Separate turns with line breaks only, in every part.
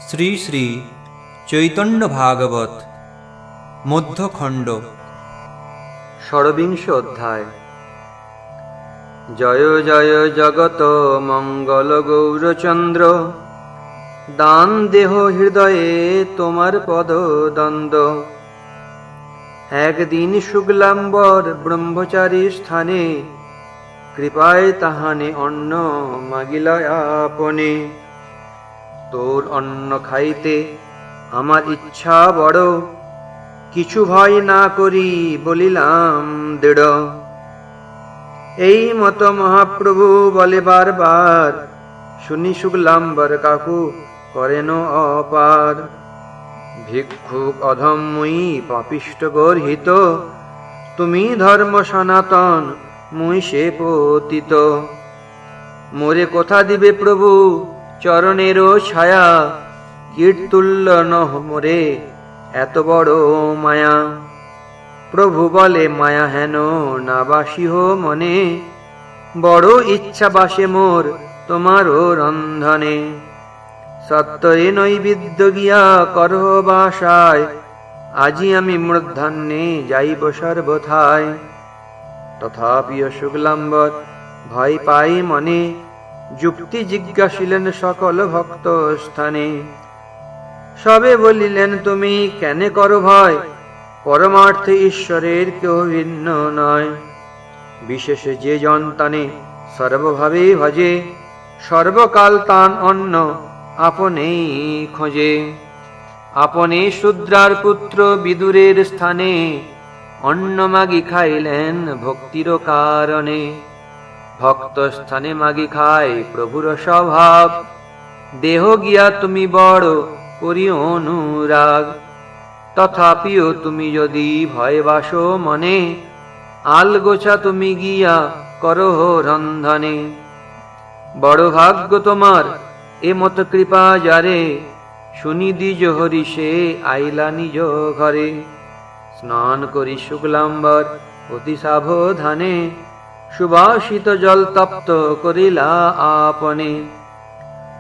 শ্রী শ্রী চৈতন্য ভাগবত মধ্যখণ্ড ষড়বিংশ অধ্যায়। জয় জয় জগত মঙ্গল গৌরচন্দ্র, দান দেহ হৃদয়ে তোমার পদ দ্বন্দ্ব। একদিন শুক্লাম্বর ব্রহ্মচারী স্থানে, কৃপায় তাহানে অন্ন মাগিল আপনে। তোর অন্ন খাইতে আমার ইচ্ছা বড়, কিছু ভয় না করি বলিলাম দৃঢ়। এই মত মহাপ্রভু বলে বারবার, শুনি শুক্লাম্বর কাকু করেন অপার। ভিক্ষুক অধম-মুই পাপিষ্ট গর্হিত, তুমি ধর্ম সনাতন মুই সে পতিত। মোরে কোথা দিবে প্রভু চরণেরও ছায়া, কীর্তুল্য নহ মোরে এত বড় মায়া। প্রভু বলে মায়া হেন না বাসিহ মনে, বড় ইচ্ছা বাসে মোর তোমারও রন্ধনে। সত্তরে নৈবেদ্য গিয়া করহ বাসায়, আজি আমি মূর্ধান্যে যাইব সর্বথায়। তথাপিও শুক্লাম্বর ভয় পাই মনে, যুক্তি জিজ্ঞাসিলেন সকল ভক্ত স্থানে। সবে বলিলেন তুমি কেন করো ভয়, পরমার্থে ঈশ্বরের কেউ ভিন্ন নয়। বিশেষে যে জন তানে সর্বভাবে ভজে, সর্বকাল তান অন্ন আপনেই খোঁজে। আপনে শূদ্রার পুত্র বিদুরের স্থানে, অন্ন মাগি খাইলেন ভক্তির কারণে। ভক্ত স্থানে মাগি খায় প্রভুর স্বভাব, দেহ গিয়া তুমি বড় করি অনুরাগ। তথাপিও তুমি যদি ভয় বাসো মনে, আলগোছা তুমি গিয়া করহ রন্ধনে। বড় ভাগ্য তোমার এ মত কৃপা যারে, শুনি দ্বিজ হরি সে আইলা নিজ ঘরে। স্নান করি শুক্লাম্বর অতি সাবধানে, সুবাসিত জল তপ্ত করিলা আপনে।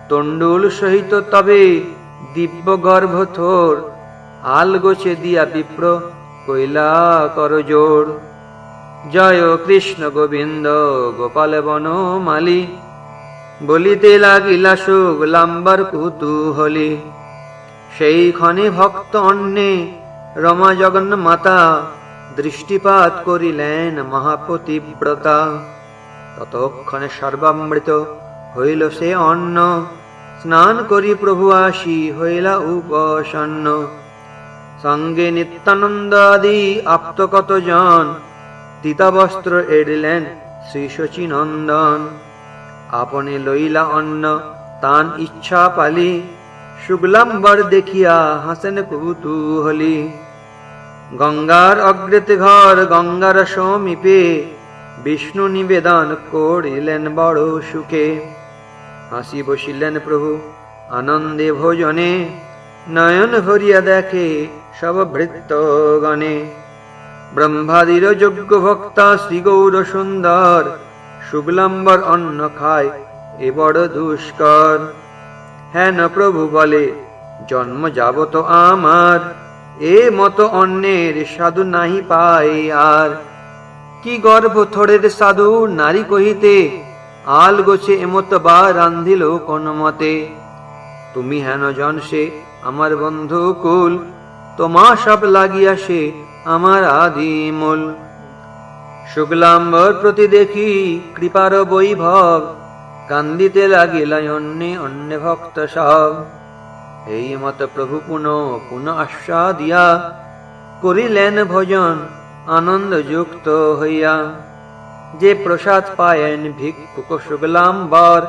তণ্ডুল সহিত তবে দিব্য গর্ভ থোর, আলগোছে দিয়া বিপ্র কইলা কর জোর। জয় কৃষ্ণ গোবিন্দ গোপাল বনমালী, বলিতে লাগিলা শুক্লাম্বর কুতূহলী। সেই ক্ষণে ভক্ত অন্নে রমা জগন্মাতা, দৃষ্টিপাত করিলেন মহাপতিব্রতা। ততক্ষণে সর্বামৃত হইল সে অন্ন, স্নান করি প্রভু আসি হইলা উপসন্ন। সঙ্গে নিত্যানন্দ আদি আপ্ত কত জন, তিতাবস্ত্র এড়িলেন শ্রী শচীনন্দন। আপনে লইলা অন্ন তান ইচ্ছা পালি, শুক্লাম্বর দেখিয়া হাসেন কুতূহলী। গঙ্গার অগ্রেতে ঘর গঙ্গার সমীপে, বিষ্ণু নিবেদন করিলেন বড় সুখে। হাসি বসিলেন প্রভু আনন্দে ভোজনে, নয়ন ভরিয়া দেখে সব ভৃত্যগণে। ব্রহ্মাদির যোগ্য ভক্তা শ্রী গৌর সুন্দর, শুক্লাম্বর অন্ন খায় এ বড় দুষ্কর। হেন প্রভু বলে জন্ম যাবত আমার, এ মত অন্নের সাধু নাহি পাই আর। কি গর্ভ থোড়ের সাধু নারী কহিতে, আলগোছে এমত বা রান্ধিল কোন মতে। তুমি হেন জন সে আমার বন্ধু কুল, তোমা সব লাগিয়া সে আমার আদি মূল। শুক্লাম্বর প্রতি দেখি কৃপার বৈভব, কান্দিতে লাগিলা অন্যে অন্যে ভক্ত সব। এই মত প্রভু পুনঃ আশ্বা দিয়া, করিলেন ভোজন আনন্দ যুক্ত হইয়া। যে প্রসাদ পায়েন ভিক্ষুক শুক্লাম্বর,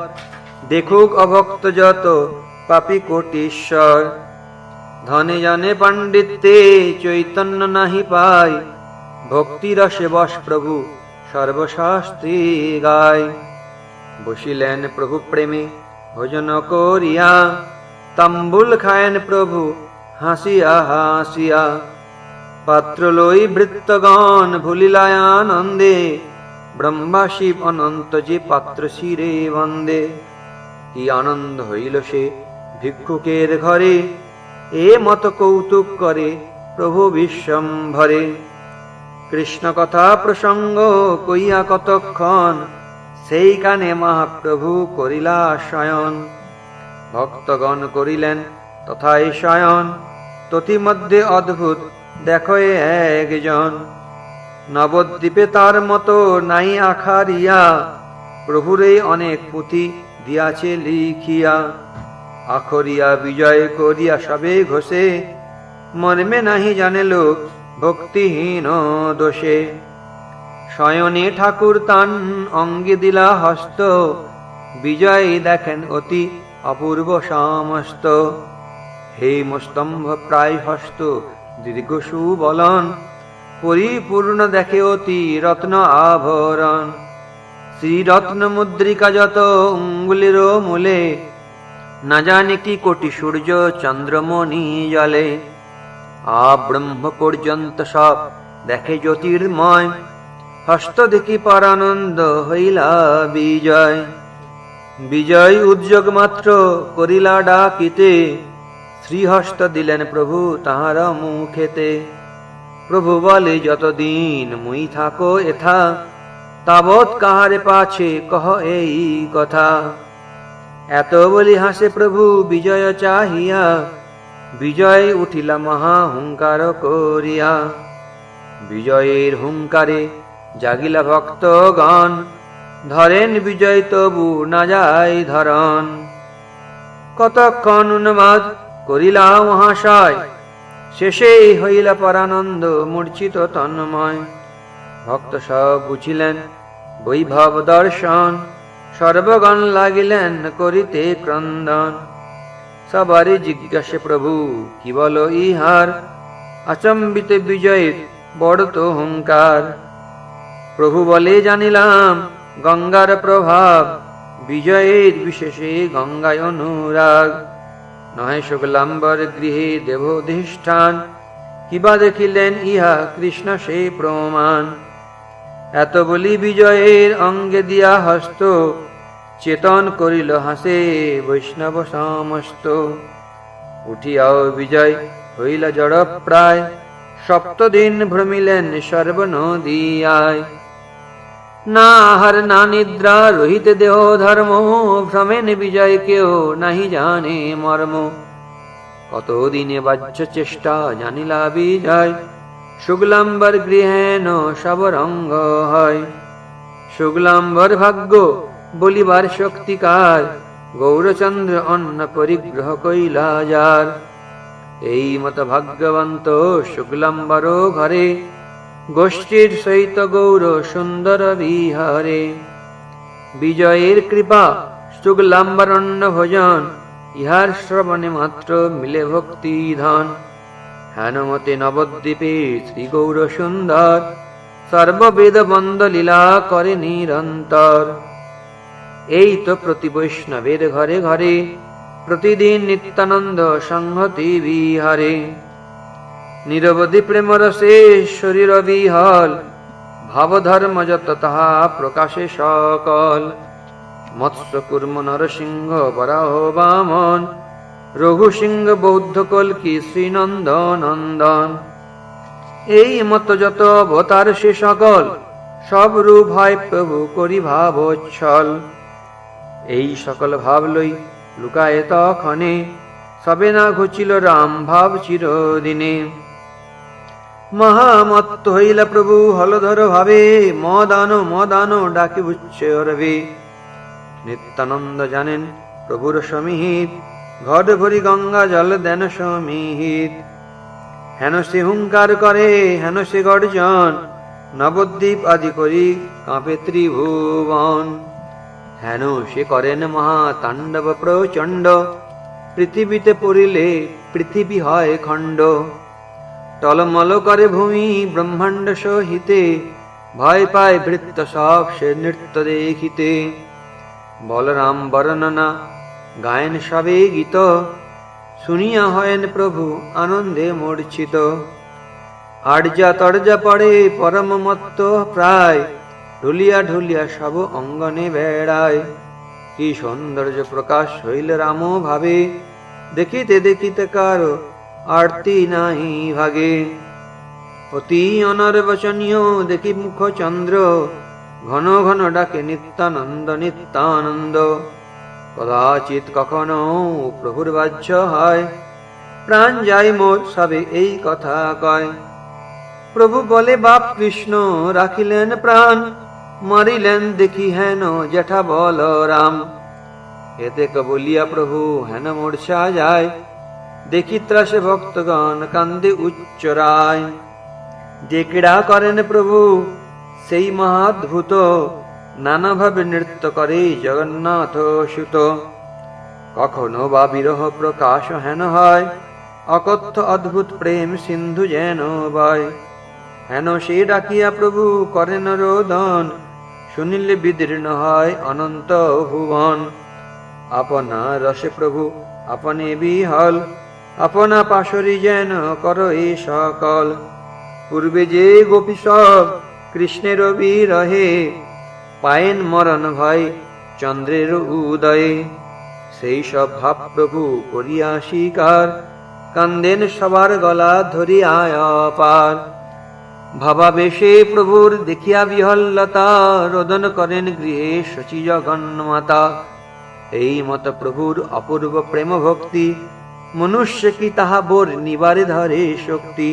দেখুক অভক্ত যত পাপী কোটীশ্বর। ধনে জনে পাণ্ডিত্যে চৈতন্য নাহি পায়, ভক্তি রসে বশ প্রভু সর্বশাস্ত্রী গায়। বসিলেন প্রভু প্রেমে ভোজন করিয়া, তাম্বুল খায়েন প্রভু হাসিয়া হাসিয়া। পাত্র লই ভৃত্যগণ ভুলিলায় আনন্দে, ব্রহ্মা শিব অনন্ত যে পাত্র শিরে বন্দে। কি আনন্দ হইল সে ভিক্ষুকের ঘরে এ মত কৌতুক করে প্রভু বিশ্বম্ভরে। কৃষ্ণ কথা প্রসঙ্গ কইয়া কতক্ষণ, সেইখানে মহাপ্রভু করিলা শয়ন। ভক্তগণ করিলেন তথায় শয়ন, ততিমধ্যে অদ্ভুত দেখো একজন। নবদ্বীপে তার মতো নাই আখারিয়া, প্রভুরে অনেক পুঁথি দিয়াছে লিখিয়া। আখরিয়া বিজয় করিয়া সবে ঘষে, মর্মে নাহি জানে লোক ভক্তিহীন দোষে। শয়নে ঠাকুর তান অঙ্গে দিলা হস্ত, বিজয় দেখেন অতি অপূর্ব সমস্ত। হেমস্তম্ভ প্রায় হস্ত দীর্ঘ সুবলন, পরিপূর্ণ দেখে অতি রত্ন আভরণ। শ্রীরত্ন মুদ্রিকা যত অঙ্গুলির মূলে, না জানে কি কোটি সূর্য চন্দ্রমণি জলে। আব্রহ্ম পর্যন্ত সব দেখে জ্যোতির্ময়, হস্ত দেখি পরানন্দ হইলা বিজয়। বিজয় উদ্যোগ মাত্র করিলা ডাকিতে, শ্রীহস্ত দিলেন প্রভু তাহার মুখেতে। প্রভু বলে যতদিন মুই থাকো এথা, তাবৎ কাহারে পাছে কহ এই কথা। এত বলি হাসে প্রভু বিজয় চাহিয়া, বিজয় উঠিলা মহা হুঙ্কার করিয়া। বিজয়ের হুঙ্কারে জাগিলা ভক্তগণ, ধরেন বিজয় তবু না যায় ধরন। কতক্ষণ উন্মাদ করিলা মহাশয়, শেষে হইলা পরানন্দ মূর্ছিত তন্ময়। ভক্ত সব বুঝিলেন বৈভব দর্শন, সর্বগণ লাগিলেন করিতে ক্রন্দন। সবারই জিজ্ঞাসে প্রভু কি বল ইহার, আচম্বিত বিজয়ের বড় তো হুঙ্কার। প্রভু বলে জানিলাম গঙ্গার প্রভাব, বিজয়ের বিশেষে গঙ্গায় অনুরাগ। নহে শুক্লাম্বর গৃহে দেবোধিষ্ঠান, কিবা দেখিলেন ইহা কৃষ্ণ সে প্রমাণ। এত বলি বিজয়ের অঙ্গে দিয়া হস্ত, চেতন করিল হাসে বৈষ্ণব সমস্ত। উঠিয়াও বিজয় হইলা জড় প্রায়, সপ্তদিন ভ্রমিলেন সর্বনদিয়ায়। না আহার না নিদ্রা রহিতে দেহ ধর্ম, ভ্রমেন বিজয় কেউ নাহি জানে মর্ম। কতদিনে বাহ্য চেষ্টা জানিলা বিজয়, শুক্লাম্বর গৃহেন সব রঙ্গ হয়। শুক্লাম্বর ভাগ্য বলিবার শক্তিকার, গৌরচন্দ্র অন্ন পরিগ্রহ কইলা যার। এই মত ভাগ্যবন্ত শুক্লাম্বর ঘরে, গোষ্ঠীর সহিত গৌর সুন্দর বিহারে। বিজয়ের কৃপা শুক্লাম্বরণ্য ভোজন, ইহার শ্রবণে মাত্র মিলে ভক্তি ধন। হেনমতে নবদ্বীপে শ্রী গৌর সুন্দর, সর্ববেদ বন্দ লীলা করে নিরন্তর। এই তো প্রতি বৈষ্ণবের ঘরে ঘরে, প্রতিদিন নিত্যানন্দ সংহতি বিহারে। নিরবধি প্রেমরসে শরীর বিহল, ভাবধর্ম যত তাহা প্রকাশে সকল। মৎস্য কুর্ম নরসিংহ বরাহ বামন, রঘু সিংহ বৌদ্ধ কল্কি শ্রীনন্দ নন্দন। এই মত যত অবতার সে সকল, সব রূপ হয় প্রভু করি ভাবোচ্ছল। এই সকল ভাব লই লুকায়ে তখনে, সবে না ঘুচিল রাম ভাব চিরদিনে। মহামত্ত হইলা প্রভু হলধর ভাবে, মদানো মদানো ডাকি উচ্চরবে। নিত্যানন্দ জানেন প্রভুর সমীহিত, ঘট ভরি গঙ্গা জল দেন সমীহিত। হেন সে হুঙ্কার করে হেন সে গর্জন, নবদ্বীপ আদি করি কাঁপে ত্রিভুবন। হেন সে করেন মহা তাণ্ডব প্রচণ্ড, পৃথিবীতে পড়িলে পৃথিবী হয় খণ্ড। টলমল করে ভূমি ব্রহ্মাণ্ড সহিতে, ভয় পায় ভৃত্য সব সে নৃত্য দেখিতে। বলরাম বর্ণনা গায়েন সবে গীত, শুনিয়া হয়েন প্রভু আনন্দে মূর্ছিত। আর্যা তর্জা পড়ে পরম মত্ত প্রায়, ঢুলিয়া ঢুলিয়া সব অঙ্গনে বেড়ায়। কি সৌন্দর্য প্রকাশ হইল রাম ভাবে, দেখিতে দেখিতে কারো আরতি নাহি ভাগে। অতি অনর্বচনীয় দেখি মুখ চন্দ্র, ঘন ঘন ডাকে নিত্যানন্দ নিত্যানন্দ। কদাচিৎ কখনো প্রভুর বাহ্য হয়, প্রাণ যায় মোর সবে এই কথা কয়। প্রভু বলে বাপ কৃষ্ণ রাখিলেন প্রাণ, মারিলেন দেখি হেন জেঠা বল রাম। এতে বলিয়া প্রভু হেন মূর্ছা যায়, দেখি ত্রাসে ভক্তগণ কান্দে উচ্চরায়। যে ক্রীড়া করেন প্রভু সেই মহাদ্ভুত, নানাভাবে নৃত্য করে জগন্নাথ সুত। কখনো বা বিরহ প্রকাশ হেন হয়, অকথ্য অদ্ভুত প্রেম সিন্ধু যেন বয়। হেন সে ডাকিয়া প্রভু করেন রোদন, শুনিলে বিদীর্ণ হয় অনন্ত ভুবন। আপনা রসে প্রভু আপনে বিহল, আপনা পাশরি যেন কর এ সকল। পূর্বে যে গোপী সব কৃষ্ণের বিরহে, পায়েন মরণ ভয় চন্দ্রের উদয়ে। সেই সব ভাব প্রভু করিয়া স্বীকার, কান্দেন সবার গলা ধরিয়া অপার। ভাবাবেশে প্রভুর দেখিয়া বিহল্লতা, রোদন করেন গৃহে শচী জগন্মাতা। এই মত প্রভুর অপূর্ব প্রেম ভক্তি, মনুষ্য কি তাহা বোর নিবারে ধরে শক্তি।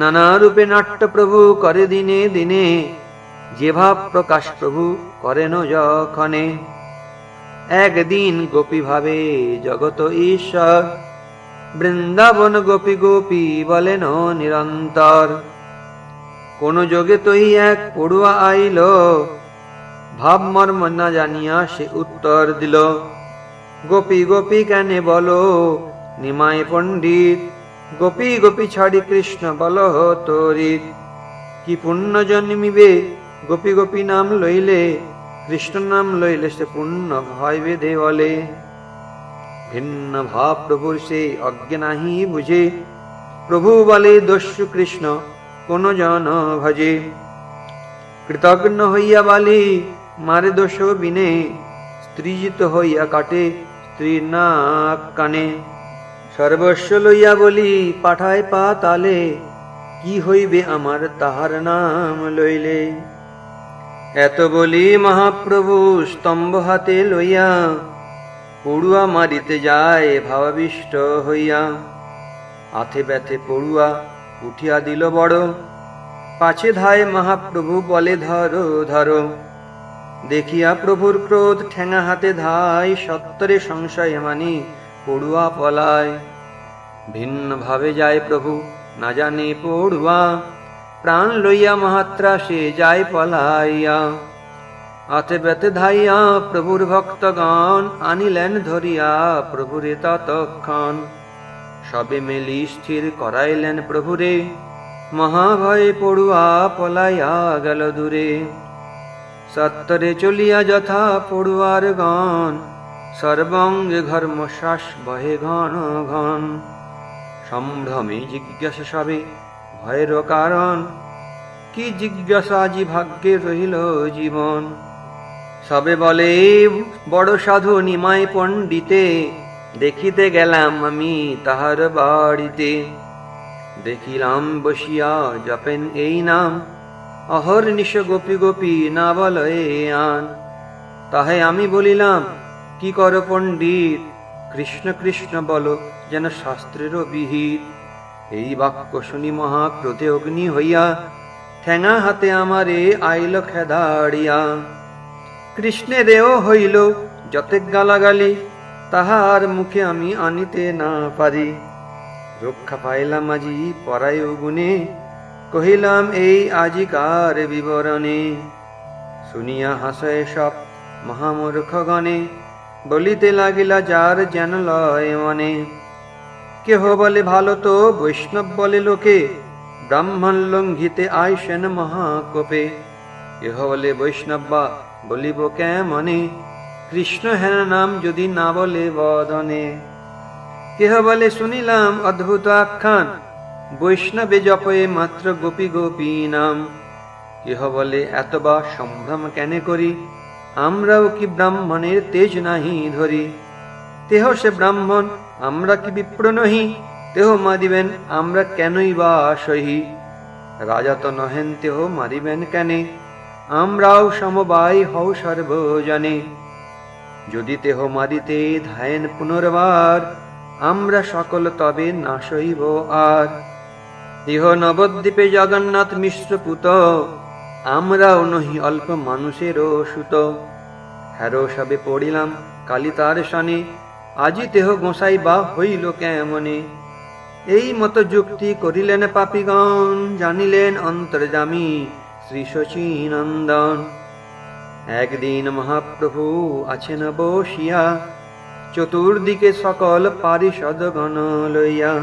নানা রূপে নাট্য প্রভু করে দিনে দিনে, যে ভাব প্রকাশ প্রভু করেন যখনে। একদিন গোপী ভাবে জগত ঈশ্বর, বৃন্দাবন গোপী গোপী বলেন নিরন্তর। কোন যোগে তৈ এক পড়ুয়া আইল, ভাব মর্ম না জানিয়া সে উত্তর দিল। গোপী গোপী কেনে বলো নিমাই পণ্ডিত, গোপী গোপী ছাড়ি কৃষ্ণ বল তরিত। কি পুণ্য জন্মিবে গোপী গোপী নাম লইলে, কৃষ্ণ নাম লইলে সে পুণ্য হইবে দে বলে। ভিন্ন ভাব প্রভুর সে অজ্ঞ নাহি বুঝে, প্রভু বলে দস্যু কৃষ্ণ কোন জন ভজে। কৃতজ্ঞ হইয়া বালি মারে দোষ বিনে, স্ত্রীজিত হইয়া কাটে স্ত্রীর নাক কানে। সর্বস্ব লইয়া বলি পাঠায় পাতালে, কি হইবে আমার তাহার নাম লইলে। এত বলি মহাপ্রভু স্তম্ভ হাতে লইয়া, পড়ুয়া মারিতে যায় ভাবাবিষ্ট হইয়া। আথে ব্যথে পড়ুয়া উঠিয়া দিল বড়, পাছে ধায় মহাপ্রভু বলে ধরো ধরো। দেখিয়া প্রভুর ক্রোধ ঠেঙা হাতে ধায়, সত্তরে সংশয় মানি পড়ুয়া পলায়। ভিন্ন ভাবে যায় প্রভু না জানে পড়ুয়া, প্রাণ লইয়া মহাত্রাসে যায় পলাইয়া। আতে ব্যথে ধাইয়া প্রভুর ভক্তগণ, আনিলেন ধরিয়া প্রভুরে ততক্ষণ। সবে মেলি স্থির করাইলেন প্রভুরে, মহাভয়ে পড়ুয়া পলাইয়া গেল দূরে। সত্তরে চলিয়া যথা পড়ুয়ার গণ, সর্বঙ্গে ঘর্মশ্বাস বহে ঘন ঘন। সম্ভ্রমে জিজ্ঞাসা সবে ভয়ের কারণ, কি জিজ্ঞাসা আজি ভাগ্যে রহিল জীবন। সবে বলে বড় সাধু নিমাই পণ্ডিতে, দেখিতে গেলাম আমি তাহার বাড়িতে। দেখিলাম বসিয়া জপেন এই নাম, অহর্নিশ গোপী গোপী না বলয়ে আন। তাহে আমি বলিলাম কি কর পণ্ডিত, কৃষ্ণ কৃষ্ণ বলো যেন শাস্ত্রের বিহিত। এই বাক্য শুনি মহাক্রোধে অগ্নি হইয়া, ঠেঙা হাতে আমারে আইল খেদাড়িয়া। কৃষ্ণেরেও হইল যতেক গালাগালি, তাহার মুখে আমি আনিতে না পারি। রক্ষা পাইলাম আজি পরায় গুণে, কহিলাম এই আজিকার বিবরণে। শুনিয়া হাসে সব মহামূর্খগণে, বলিতে লাগিলা যার যেন লয় মনে। কেহ বলে ভালো তো বৈষ্ণব বলে লোকে, ব্রাহ্মণ লঙ্ঘিতে আইসেন মহাকোপে। কেহ বলে বৈষ্ণব বা বলিব কেমনে, কৃষ্ণ হেন নাম যদি না বলে বদনে। কেহ বলে শুনিলাম অদ্ভুত আখ্যান, বৈষ্ণবে জপে মাত্র গোপী গোপী নাম। কেহ বলে এত বা সম্ভ্রম কেনে করি, আমরাও কি ব্রাহ্মণের তেজ নাহি ধরি। তেহ সে ব্রাহ্মণ, আমরা কি বিপ্র নহি? তেহ মারিবেন আমরা কেনই বা সহি? রাজা তো নহেন তেহ মারিবেন কেনে? আমরাও সমবায় হও সর্বজনে। যদি তেহ মারিতে ধায়েন পুনর্বার, আমরা সকল তবে না সইব আর। ইহ নবদ্বীপে জগন্নাথ মিশ্র পুত, আমরাও নহি অল্প মানুষেরও সুত। হ্যারো সবে পড়িলাম কালি তার শনে, আজি তেহ গোসাই বা হইল কেমনে? এই মত যুক্তি করিলেন পাপিগণ, জানিলেন অন্তর্যামী শ্রী শচীনন্দন। একদিন মহাপ্রভু আছেন বসিয়া, চতুর্দিকে সকল পারিষদগণ লইয়া।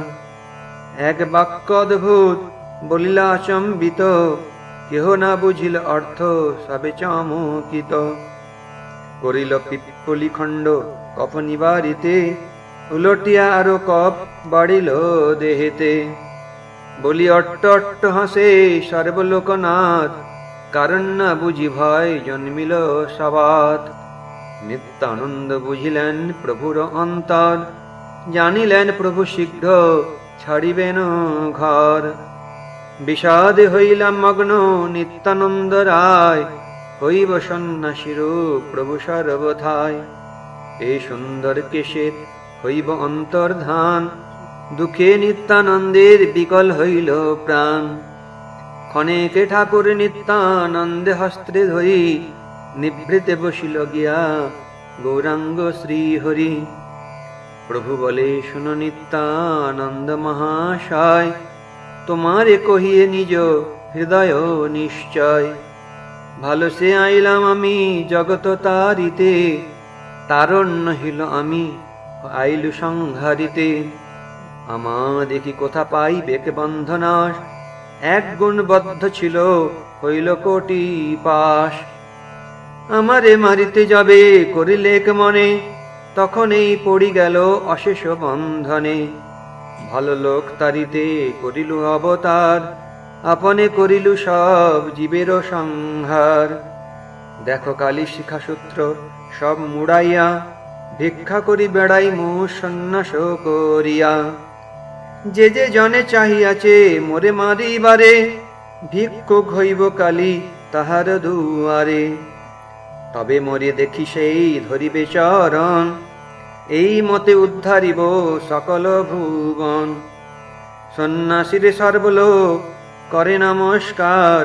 এক বাক্য অদ্ভুত বলিলা আচম্বিত, কেহ না বুঝিল অর্থ সবে চমকিত। করিল পিপ্পলি খণ্ড কফ নিবারিতে, উলটিয়া আরো কফ বাড়িল দেহেতে। বলি অট্ট অট্ট হাসে সর্বলোকনাথ, কারণ না বুঝি ভয় জন্মিল সবাত। নিত্যানন্দ বুঝিলেন প্রভুর অন্তর, জানিলেন প্রভু শীঘ্র ছাড়িবেন ঘর। বিষাদে হইলাম মগ্ন নিত্যানন্দ রায়, হইব সন্ন্যাসীর প্রভু সর্বথায়। এই সুন্দর কেশের হইব অন্তর্ধান, দুঃখে নিত্যানন্দের বিকল হইল প্রাণ। ক্ষণেকে ঠাকুর নিত্যানন্দে হস্তে ধরি, নিভৃতে বসিল গিয়া গৌরাঙ্গ শ্রীহরি। প্রভু বলে শুনো নিত্যানন্দ মহাশয়, তোমারে কহিয়ে নিজ হৃদয় নিশ্চয়। ভালো সে আইলাম আমি জগত তারিতে, তারণ্য হিল আমি আইলু সংহারিতে। আমা দেখি কোথা পাই বেক বন্ধনাশ, এক গুণ বদ্ধ ছিল হইল কোটি পাশ। আমারে মারিতে যাবে করিলেক মনে, তখন এই পড়ি গেল অশেষ বন্ধনে। ভালো লোক তারিতে করিলু অবতার, আপনে করিলু সব জীবের সংহার। দেখো কালী শিখাসূত্র সব মুড়াইয়া, ভিক্ষা করি বেড়াই মু সন্ন্যাস করিয়া। যে যে জনে চাহিয়াছে মোরে মারিবারে, ভিক্ষুক হইব কালী তাহার দুয়ারে। তবে মরে দেখি সেই ধরিবে চরণ, এই মতে উদ্ধারিব সকল ভুবন। সন্ন্যাসীরে সর্বলোক করে নমস্কার,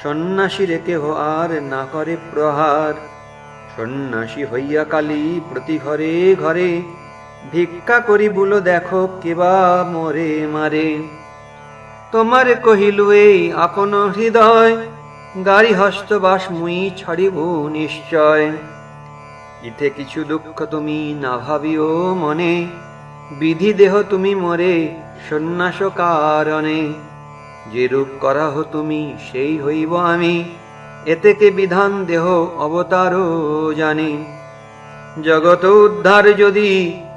সন্ন্যাসীরে কেহ আর না করে প্রহার। সন্ন্যাসী হইয়া কালী প্রতি ঘরে ঘরে, ভিক্ষা করি বুলো দেখো কেবা মরে মারে। তোমারে কহিলু এই আপন হৃদয়, গাড়ি হস্তবাস মুই ছাড়িব নিশ্চয়। ইতে কিছু দুঃখ তুমি না ভাবিও মনে, বিধি দেহ তুমি মরে সন্ন্যাস কারণে। যে রূপ করাহ তুমি সেই হইব আমি, এতেকে বিধান দেহ অবতার জানি। জগত উদ্ধার যদি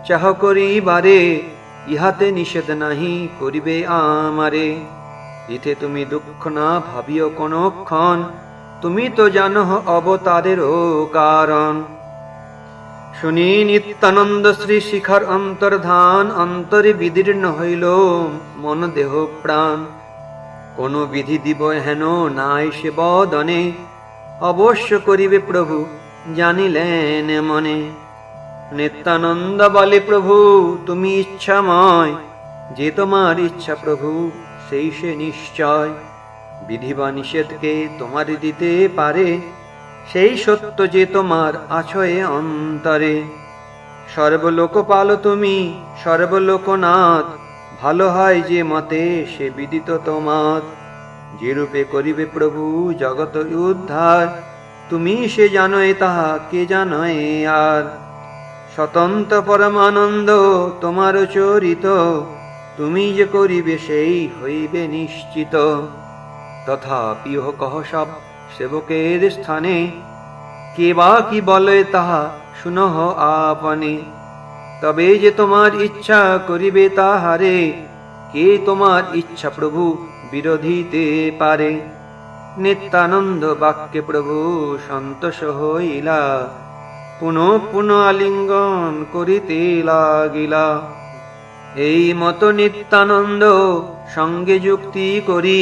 চাহ করিবারে, ইহাতে নিষেধ নাহি করিবে আমারে। ইতে তুমি দুঃখ না ভাবিও কোনক্ষণ, তুমি তো জানো অবতারেরও কারণ। শুনি নিত্যানন্দ শ্রী শিখার অন্তর্ধান, অন্তরে বিদীর্ণ হইল মন দেহ প্রাণ। কোন বিধি দিব হেন নাই সে বদনে, অবশ্য করিবে প্রভু জানিলেন মনে। নিত্যানন্দ বলে প্রভু তুমি ইচ্ছাময়, যে তোমার ইচ্ছা প্রভু সেই সে নিশ্চয়। বিধি বা নিষেধকে তোমার দিতে পারে, সেই সত্য যে তোমার আছয়ে অন্তরে। সর্বলোকপাল তুমি সর্বলোকনাথ, ভালো হয় যে মতে সে বিদিত তোমার। যে রূপে করিবে প্রভু জগত উদ্ধার, তুমি সে জানোই তাহা কে জানোই আর। স্বতন্ত্র পরমানন্দ তোমার চরিত, তুমি যে করিবে সেই হইবে নিশ্চিত। তথাপি কহ সব সেবকের স্থানে, কে বা কি বলে তাহা শুনহ আপনে। তবে যে তোমার ইচ্ছা করিবে তাহারে, কে তোমার ইচ্ছা প্রভু বিরোধিতে পারে। নিত্যানন্দ বাক্যে প্রভু সন্তোষ হইলা, পুনঃ পুনঃ আলিঙ্গন করিতে লাগিলা। এই মত নিত্যানন্দ সঙ্গে যুক্তি করি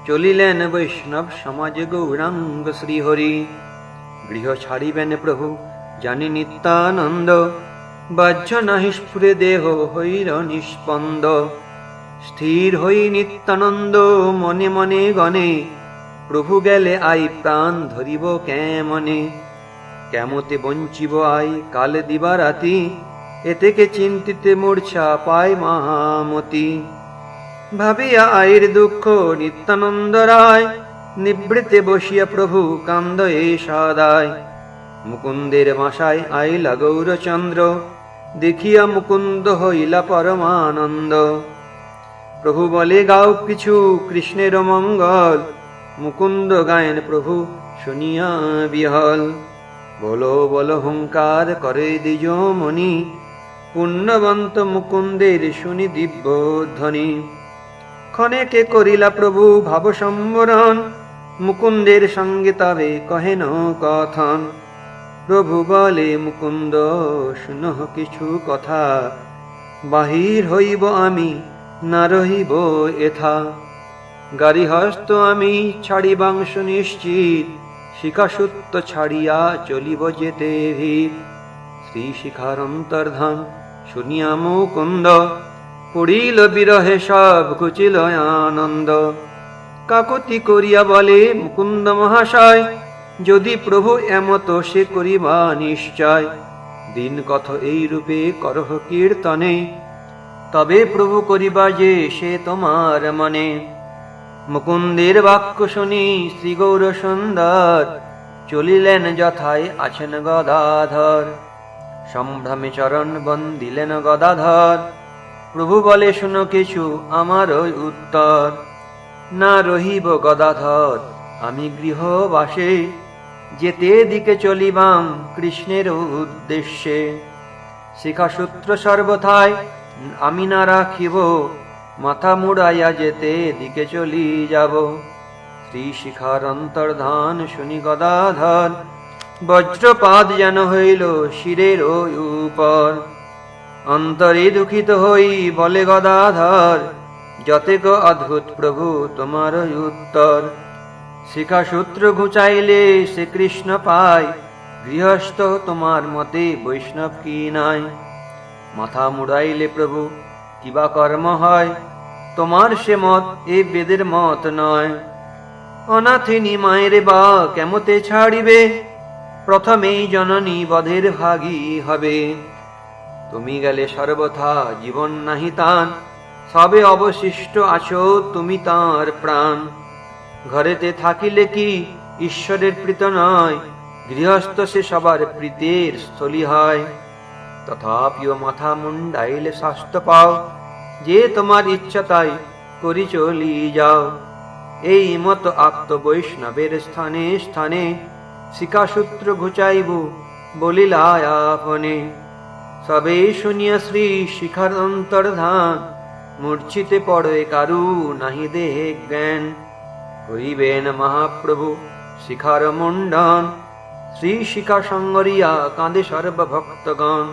চলিলেন বৈষ্ণব সমাজ গৌরাঙ্গ শ্রীহরি। গৃহ ছাড়িবেন প্রভু জানি নিত্যানন্দ, বাহ্য নাহি স্ফুরে দেহ হইল নিস্পন্দ। স্থির হই নিত্যানন্দ মনে মনে গণে, প্রভু গেলে আই প্রাণ ধরিব কেমনে। কেমতে বঞ্চিব আই কাল দিবা রাতি, এতেকে চিন্তিতে মূর্ছা পায় মহামতি। ভাবিয়া আইর দুঃখ নিত্যানন্দ রায়, নিবৃতে বসিয়া প্রভু কান্দ এ সদায়। মুকুন্দের বাসায় আইলা গৌরচন্দ্র, দেখিয়া মুকুন্দ হইলা পরমানন্দ। প্রভু বলে গাও কিছু কৃষ্ণের মঙ্গল, মুকুন্দ গায়েন প্রভু শুনিয়া বিহল। বলো বলো হুঙ্কার করে দ্বিজ মণি, পুণ্যবন্ত মুকুন্দের শুনি দিব্য ধ্বনি। ক্ষণেকে করিলা প্রভু ভাব সম্বরণ, মুকুন্দের সঙ্গে তবে কহেন কথন। প্রভু বলে মুকুন্দ শুনহ কিছু কথা, বাহির হইব আমি না রহিব এথা। গারিহস্ত আমি ছাড়িবাংশ নিশ্চিত, শিখাসূত্র ছাড়িয়া চলিব যেতে ভিত। শ্রী শিখার অন্তর্ধান শুনিয়া মুকুন্দ, পড়িল বিরহে সব ঘুচিল আনন্দ। কাকতি করিয়া বলে মুকুন্দ মহাশয়, যদি প্রভু এমত সে করিবা নিশ্চয়। দিন কত এই রূপে করহ কীর্তনে, তবে প্রভু করিবা যে সে তোমার মনে। মুকুন্দের বাক্য শুনি শ্রী গৌর সুন্দর, চলিলেন যথায় আছেন গদাধর। সম্ভ্রমে চরণ বন্দিলেন গদাধর, প্রভু বলে শুনো কিছু আমার উত্তর। না রহিব গদাধর আমি গৃহবাসে, যেতে দিকে চলিবাম কৃষ্ণের উদ্দেশ্যে। শিখাসূত্র সর্বথায় আমি না রাখিব, মাথা মুড়াইয়া যেতে দিকে চলি যাব। শ্রী শিখার অন্তর্ধান শুনি গদাধর, বজ্রপাত যেন হইল শিরের উপর। অন্তরে দুঃখিত হই বলে গদাধর, যতেক অদ্ভুত প্রভু তোমার উত্তর। শিখাসূত্র ঘুচাইলে সে কৃষ্ণ পায়, গৃহস্থ তোমার মতে বৈষ্ণব কি নাই। মাথা মুড়াইলে প্রভু কিবা কর্ম হয়, তোমার সে মত এ বেদের মত নয়। অনাথিনী মায়ের বা কেমতে ছাড়িবে, প্রথমেই জননী বধের ভাগী হবে। তুমি গেলে সর্বথা জীবন নাহি তান, সবে অবশিষ্ট আছো তুমি তাঁর প্রাণ। ঘরেতে থাকিলে কি ঈশ্বরের প্রীত নয়, গৃহস্থ সে সবার প্রীতের স্থলী হয়। তথাপিও মাথা মুন্ডাইলে শাস্ত্র পাও, যে তোমার ইচ্ছা তাই করি চলি যাও। এই মত আত্ম বৈষ্ণবের স্থানে স্থানে, শিখাসূত্র ঘুচাইব বলিলা আপনে। সবে শুনিয়া শ্রী শিখার অন্তর্ধান, মূর্ছিতে পড়ে কারু নাহি দেহে জ্ঞান। করিবেন মহাপ্রভু শিখার মুন্ডন, শ্রী শিখা সঙ্গরিয়া কাঁদে সর্বভক্তগণ।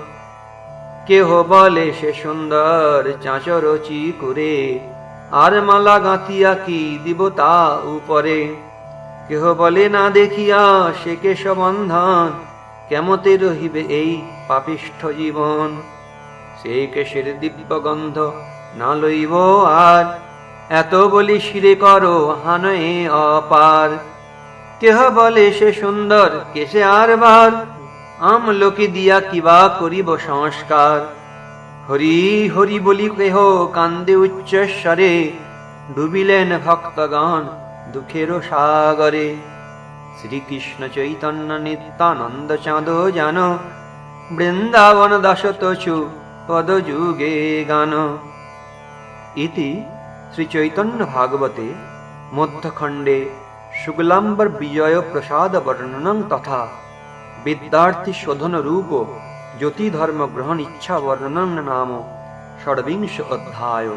কেহ বলে সে সুন্দর চাঁচরচি করে, আর মালা গাঁথিয়া কি দিব তা উপরে। কেহ বলে না দেখিয়া সে কেশবন্ধন, কেমতে রহিবে এই পাপিষ্ঠ জীবন। সেই কেশের দিব্য গন্ধ না লইব আর, এত বলি শিরে করো হানয়ে অপার। কেহ বলে সে সুন্দর কেশে আর বার, আমলকি দিয়া কিবা করিব সংস্কার। হরি হরি বলি কেহ কান্দে উচ্চস্বরে, ডুবিলেন ভক্তগণ দুঃখের সাগরে। শ্রীকৃষ্ণ চৈতন্য নিত্যানন্দ চাঁদ জান, বৃন্দাবন দাসতচু পদ যুগে গান। ইতি শ্রী চৈতন্য ভাগবতে মধ্যখণ্ডে শুক্লাম্বর বিজয় প্রসাদ বর্ণনং তথা বিদ্যার্থী শোধন রূপ জ্যোতি ধর্ম গ্রহণ ইচ্ছা বর্ণনং নাম ষড়বিংশ অধ্যায়।